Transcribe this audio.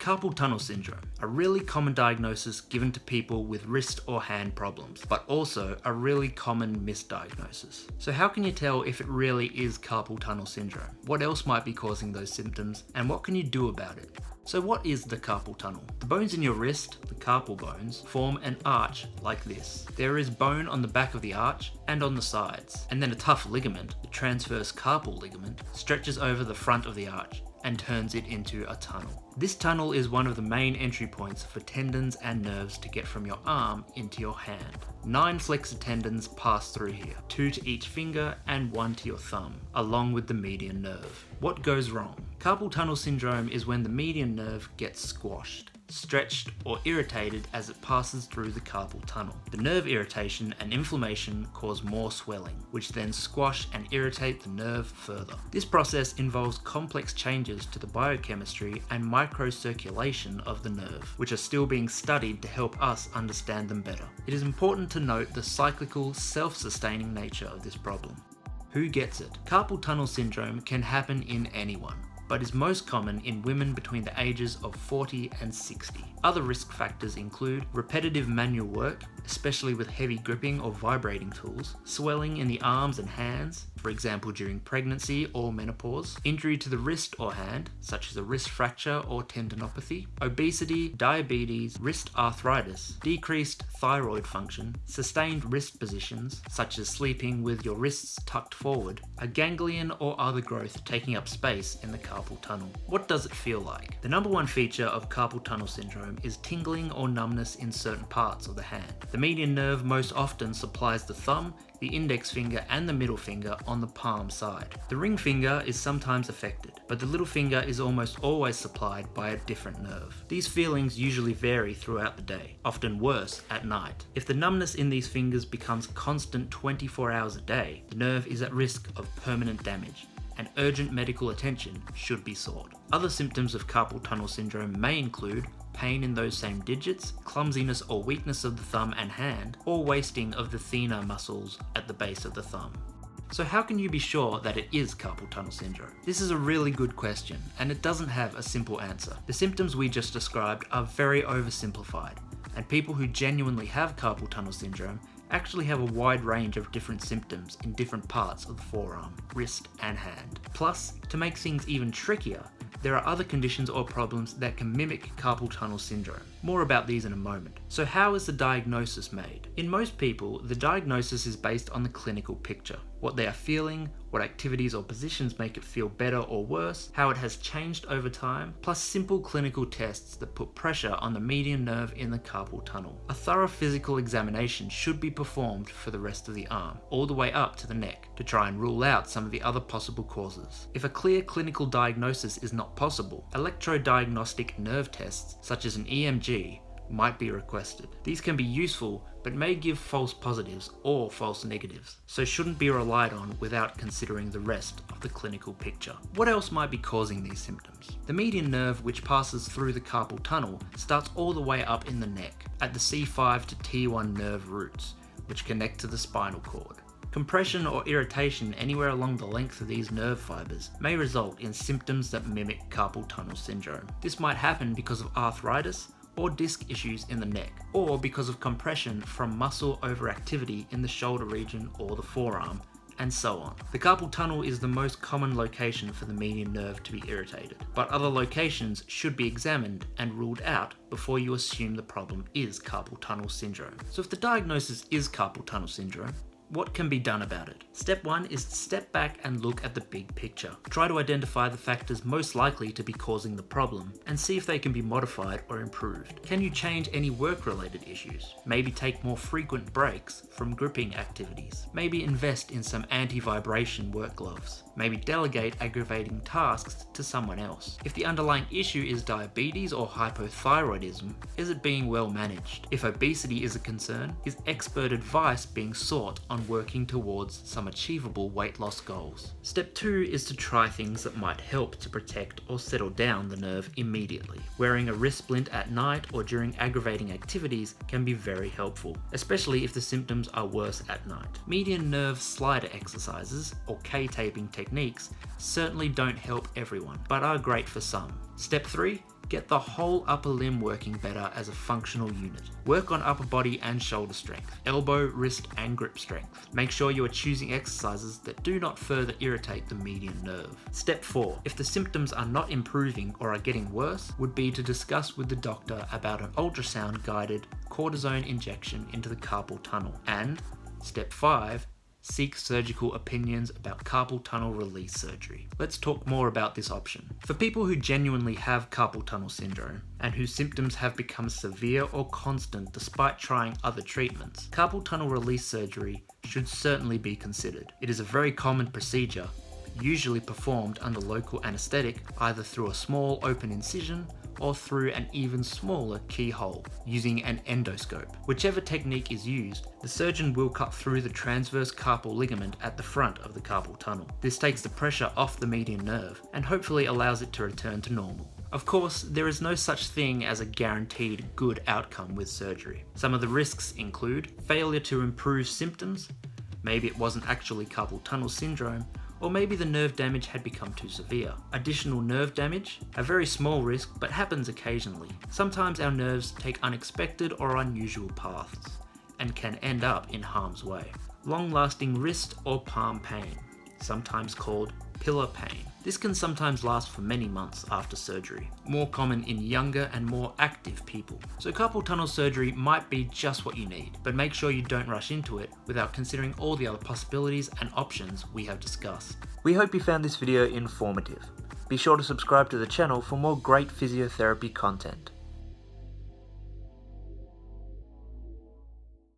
Carpal tunnel syndrome, a really common diagnosis given to people with wrist or hand problems, but also a really common misdiagnosis. So how can you tell if it really is carpal tunnel syndrome? What else might be causing those symptoms, and what can you do about it? So what is the carpal tunnel? The bones in your wrist, the carpal bones, form an arch like this. There is bone on the back of the arch and on the sides, and then a tough ligament, the transverse carpal ligament, stretches over the front of the arch and turns it into a tunnel. This tunnel is one of the main entry points for tendons and nerves to get from your arm into your hand. 9 flexor tendons pass through here, 2 to each finger and 1 to your thumb, along with the median nerve. What goes wrong? Carpal tunnel syndrome is when the median nerve gets squashed, stretched or irritated as it passes through the carpal tunnel. The nerve irritation and inflammation cause more swelling, which then squash and irritate the nerve further. This process involves complex changes to the biochemistry and microcirculation of the nerve, which are still being studied to help us understand them better. It is important to note the cyclical, self-sustaining nature of this problem. Who gets it? Carpal tunnel syndrome can happen in anyone, but is most common in women between the ages of 40 and 60. Other risk factors include repetitive manual work, especially with heavy gripping or vibrating tools, swelling in the arms and hands, for example during pregnancy or menopause, injury to the wrist or hand, such as a wrist fracture or tendinopathy, obesity, diabetes, wrist arthritis, decreased thyroid function, sustained wrist positions, such as sleeping with your wrists tucked forward, a ganglion or other growth taking up space in the carpal tunnel. What does it feel like? The number one feature of carpal tunnel syndrome is tingling or numbness in certain parts of the hand. The median nerve most often supplies the thumb, the index finger and the middle finger on the palm side. The ring finger is sometimes affected, but the little finger is almost always supplied by a different nerve. These feelings usually vary throughout the day, often worse at night. If the numbness in these fingers becomes constant 24 hours a day, the nerve is at risk of permanent damage, and urgent medical attention should be sought. Other symptoms of carpal tunnel syndrome may include pain in those same digits, clumsiness or weakness of the thumb and hand, or wasting of the thenar muscles at the base of the thumb. So how can you be sure that it is carpal tunnel syndrome? This is a really good question, and it doesn't have a simple answer. The symptoms we just described are very oversimplified, and people who genuinely have carpal tunnel syndrome actually have a wide range of different symptoms in different parts of the forearm, wrist, and hand. Plus, to make things even trickier, there are other conditions or problems that can mimic carpal tunnel syndrome. More about these in a moment. So how is the diagnosis made? In most people, the diagnosis is based on the clinical picture. What they are feeling, what activities or positions make it feel better or worse, how it has changed over time, plus simple clinical tests that put pressure on the median nerve in the carpal tunnel. A thorough physical examination should be performed for the rest of the arm, all the way up to the neck, to try and rule out some of the other possible causes. If a clear clinical diagnosis is not possible, electrodiagnostic nerve tests, such as an EMG, might be requested. These can be useful, but may give false positives or false negatives, so shouldn't be relied on without considering the rest of the clinical picture. What else might be causing these symptoms? The median nerve, which passes through the carpal tunnel, starts all the way up in the neck, at the C5 to T1 nerve roots, which connect to the spinal cord. Compression or irritation anywhere along the length of these nerve fibers may result in symptoms that mimic carpal tunnel syndrome. This might happen because of arthritis, or disc issues in the neck, or because of compression from muscle overactivity in the shoulder region or the forearm, and so on. The carpal tunnel is the most common location for the median nerve to be irritated, but other locations should be examined and ruled out before you assume the problem is carpal tunnel syndrome. So if the diagnosis is carpal tunnel syndrome, what can be done about it? Step 1 is to step back and look at the big picture. Try to identify the factors most likely to be causing the problem and see if they can be modified or improved. Can you change any work-related issues? Maybe take more frequent breaks from gripping activities. Maybe invest in some anti-vibration work gloves. Maybe delegate aggravating tasks to someone else. If the underlying issue is diabetes or hypothyroidism, is it being well managed? If obesity is a concern, is expert advice being sought on working towards some achievable weight loss goals? Step 2 is to try things that might help to protect or settle down the nerve immediately. Wearing a wrist splint at night or during aggravating activities can be very helpful, especially if the symptoms are worse at night. Median nerve slider exercises, or K-taping techniques, certainly don't help everyone, but are great for some. Step 3, Get the whole upper limb working better as a functional unit. Work on upper body and shoulder strength, elbow, wrist and grip strength. Make sure you are choosing exercises that do not further irritate the median nerve. Step 4. If the symptoms are not improving or are getting worse, would be to discuss with the doctor about an ultrasound guided cortisone injection into the carpal tunnel. And step 5. Seek surgical opinions about carpal tunnel release surgery. Let's talk more about this option. For people who genuinely have carpal tunnel syndrome and whose symptoms have become severe or constant despite trying other treatments, carpal tunnel release surgery should certainly be considered. It is a very common procedure, usually performed under local anesthetic, either through a small open incision or through an even smaller keyhole using an endoscope. Whichever technique is used, the surgeon will cut through the transverse carpal ligament at the front of the carpal tunnel. This takes the pressure off the median nerve and hopefully allows it to return to normal. Of course, there is no such thing as a guaranteed good outcome with surgery. Some of the risks include failure to improve symptoms, maybe it wasn't actually carpal tunnel syndrome, or maybe the nerve damage had become too severe. Additional nerve damage, a very small risk but happens occasionally. Sometimes our nerves take unexpected or unusual paths and can end up in harm's way. Long-lasting wrist or palm pain, sometimes called pillar pain. This can sometimes last for many months after surgery, more common in younger and more active people. So carpal tunnel surgery might be just what you need, but make sure you don't rush into it without considering all the other possibilities and options we have discussed. We hope you found this video informative. Be sure to subscribe to the channel for more great physiotherapy content.